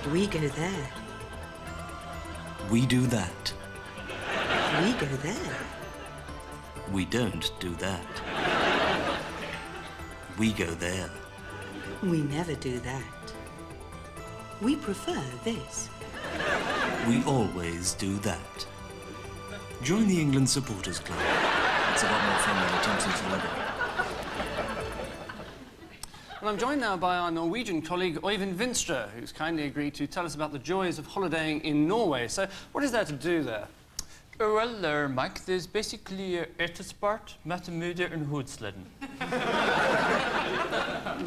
We go there. We do that. We go there. We don't do that. We go there. We never do that. We prefer this. We always do that. Join the England Supporters Club. It's a lot more fun than attempting to love it. Well, I'm joined now by our Norwegian colleague Øyvind Vinstra, who's kindly agreed to tell us about the joys of holidaying in Norway. So, what is there to do there? Well, Mike, there's basically Etterspart, Mattemude and Hoodsleden.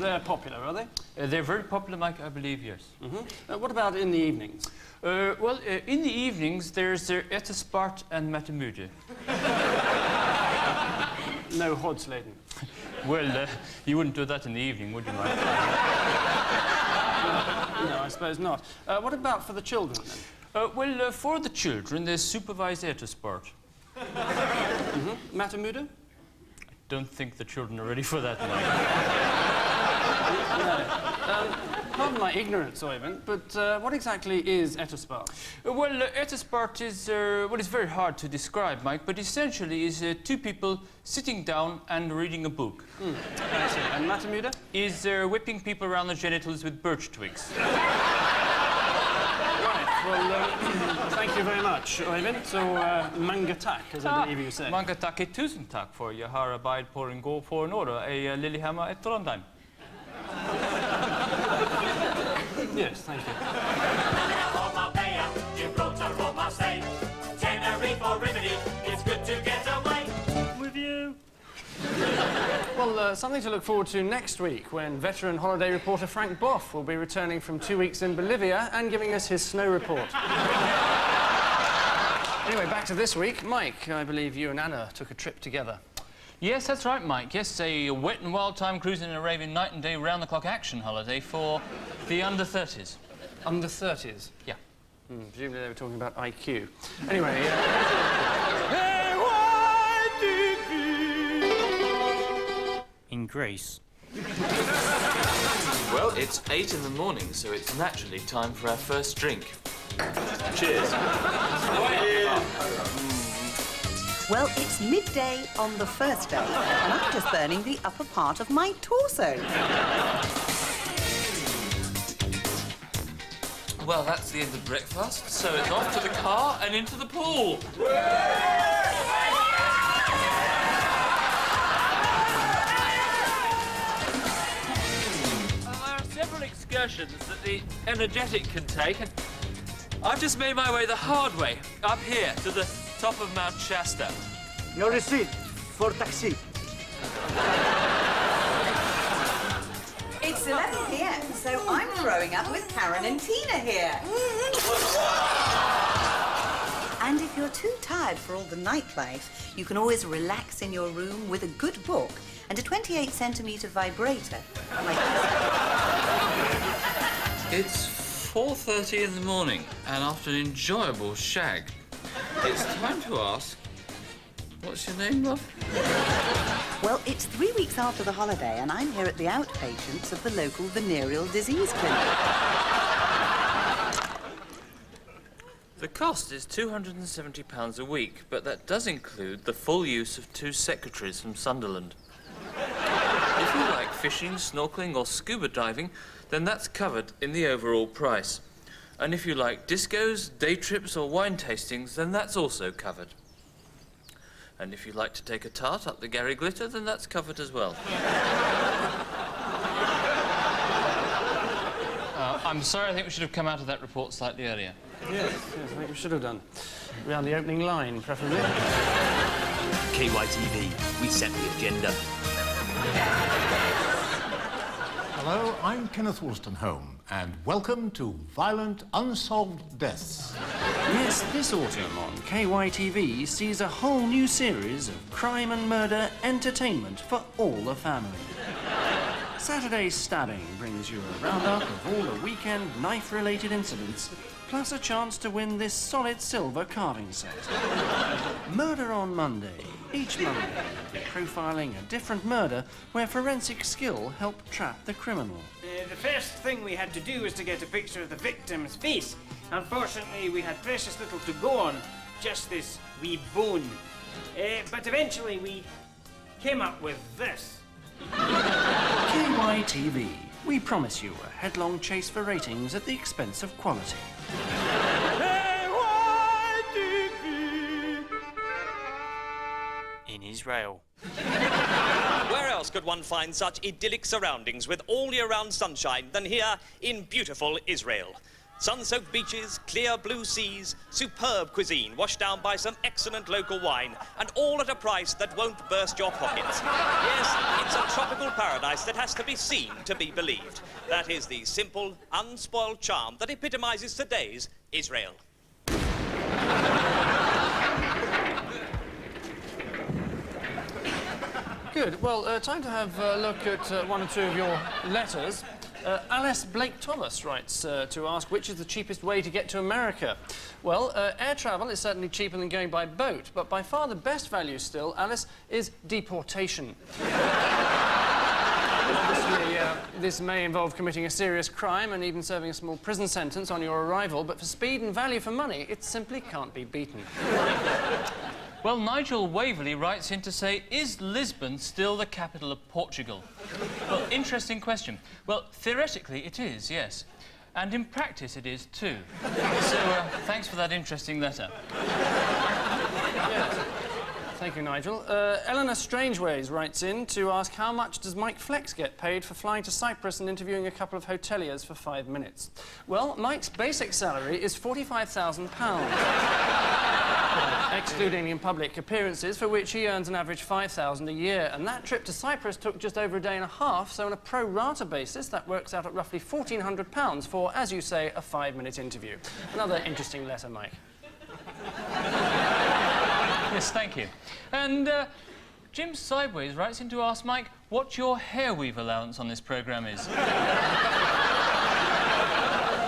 They're popular, are they? They're very popular, Mike, I believe, yes. What about in the evenings? Well, in the evenings, there's Etterspart and Mattemude. No Hodsleden. Well, you wouldn't do that in the evening, would you, Mike? No, I suppose not. What about for the children, then? Well, for the children, there's supervised Etterspart. Mattemude? I don't think the children are ready for that, Mike. No. Pardon my ignorance, Øyvind, but what exactly is Etterspart? Well, Etterspart is, well, it's very hard to describe, Mike, but essentially is two people sitting down and reading a book. I see. And Mattemude? Is whipping people around the genitals with birch twigs. Right, well, thank you very much, Øyvind. So, mange takk, as I believe you say. Mange takk, tusen takk for jeg har arbeidet på en gård for en år, i Lillehammer et Trondheim. Yes, thank you. With you. Well, something to look forward to next week when veteran holiday reporter Frank Boff will be returning from 2 weeks in Bolivia and giving us his snow report. Anyway, back to this week. Mike, I believe you and Anna took a trip together. Yes, that's right, Mike. Yes, a wet and wild time cruising in Arabian night and day round-the-clock action holiday for the under-30s. Under-30s? Yeah. Presumably they were talking about IQ. Anyway, In Greece. Well, it's 8 in the morning, so it's naturally time for our first drink. Cheers. Well, it's midday on the first day, and I'm just burning the upper part of my torso. Well, that's the end of breakfast, so it's off to the car and into the pool. There are several excursions that the energetic can take, and I've just made my way the hard way, up here, to the top of Mount Shasta. No receipt for taxi. It's 11 p.m, so I'm throwing up with Karen and Tina here. And if you're too tired for all the nightlife, you can always relax in your room with a good book and a 28-centimetre vibrator. Like It's 4:30 in the morning, and after an enjoyable shag, it's time to ask, what's your name, love? Well, it's 3 weeks after the holiday, and I'm here at the outpatients of the local venereal disease clinic. The cost is £270 a week, but that does include the full use of 2 secretaries from Sunderland. If you like fishing, snorkelling or scuba diving, then that's covered in the overall price. And if you like discos, day trips or wine tastings, then that's also covered. And if you like to take a tart up the Gary Glitter, then that's covered as well. I'm sorry, I think we should have come out of that report slightly earlier. yes, I think we should have done. Round the opening line, preferably. KYTV, we set the agenda. Hello, I'm Kenneth Wolstenholme, and welcome to Violent Unsolved Deaths. Yes, this autumn on KYTV sees a whole new series of crime and murder entertainment for all the family. Saturday's Stabbing brings you a roundup of all the weekend knife-related incidents, plus a chance to win this solid silver carving set. Murder on Monday. Each Monday, we'll be profiling a different murder where forensic skill helped trap the criminal. The first thing we had to do was to get a picture of the victim's face. Unfortunately, we had precious little to go on, just this wee bone. But eventually we came up with this. KYTV. We promise you a headlong chase for ratings at the expense of quality. In Israel. Where else could one find such idyllic surroundings with all year-round sunshine than here in beautiful Israel? Sun-soaked beaches, clear blue seas, superb cuisine washed down by some excellent local wine, and all at a price that won't burst your pockets. Yes, it's a tropical paradise that has to be seen to be believed. That is the simple, unspoiled charm that epitomizes today's Israel. Good. Well, time to have a look at one or two of your letters. Alice Blake Thomas writes to ask which is the cheapest way to get to America. Well, air travel is certainly cheaper than going by boat, but by far the best value still, Alice, is deportation. Obviously, this may involve committing a serious crime and even serving a small prison sentence on your arrival, but for speed and value for money, it simply can't be beaten. Well, Nigel Waverley writes in to say, is Lisbon still the capital of Portugal? Well, interesting question. Well, theoretically it is, yes. And in practice it is too. So, thanks for that interesting letter. Yes. Thank you, Nigel. Eleanor Strangeways writes in to ask how much does Mike Flex get paid for flying to Cyprus and interviewing a couple of hoteliers for 5 minutes? Well, Mike's basic salary is £45,000. Excluding in public appearances, for which he earns an average £5,000 a year. And that trip to Cyprus took just over a day and a half, so on a pro rata basis, that works out at roughly £1,400 for, as you say, a 5-minute interview. Another interesting letter, Mike. Yes, thank you. And Jim Sideways writes in to ask Mike what your hair weave allowance on this programme is.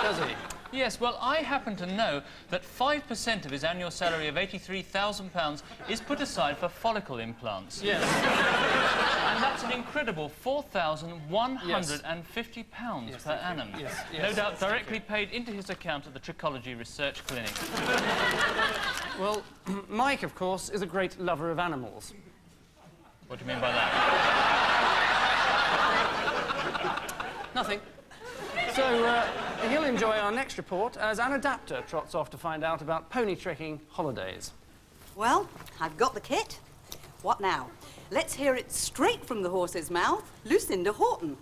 Does he? Yes, well, I happen to know that 5% of his annual salary of £83,000 is put aside for follicle implants. Yes. And that's an incredible £4,150 per annum. Yes, yes. No doubt directly paid into his account at the Trichology Research Clinic. Well, Mike, of course, is a great lover of animals. What do you mean by that? Nothing. So, he'll enjoy our next report as an adapter trots off to find out about pony trekking holidays. Well, I've got the kit. What now? Let's hear it straight from the horse's mouth. Lucinda Horton.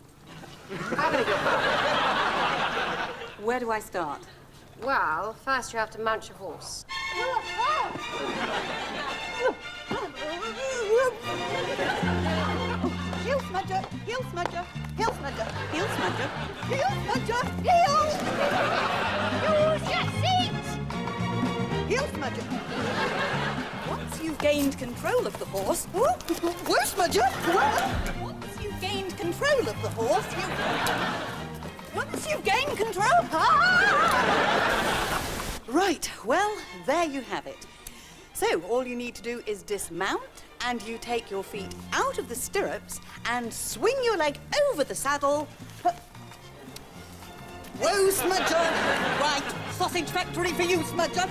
How many got that? Where do I start? Well, first you have to mount your horse. Heel smudger, heel smudger, heel smudger, heel smudger, heel smudger, heel! Use your seat! Heel smudger. Once you've gained control of the horse... Whoa, smudger! Once you've gained control of the horse, Once you've gained control... Right, well, there you have it. So, all you need to do is dismount, and you take your feet out of the stirrups and swing your leg over the saddle. Whoa, smudger! Right, sausage factory for you, smudger.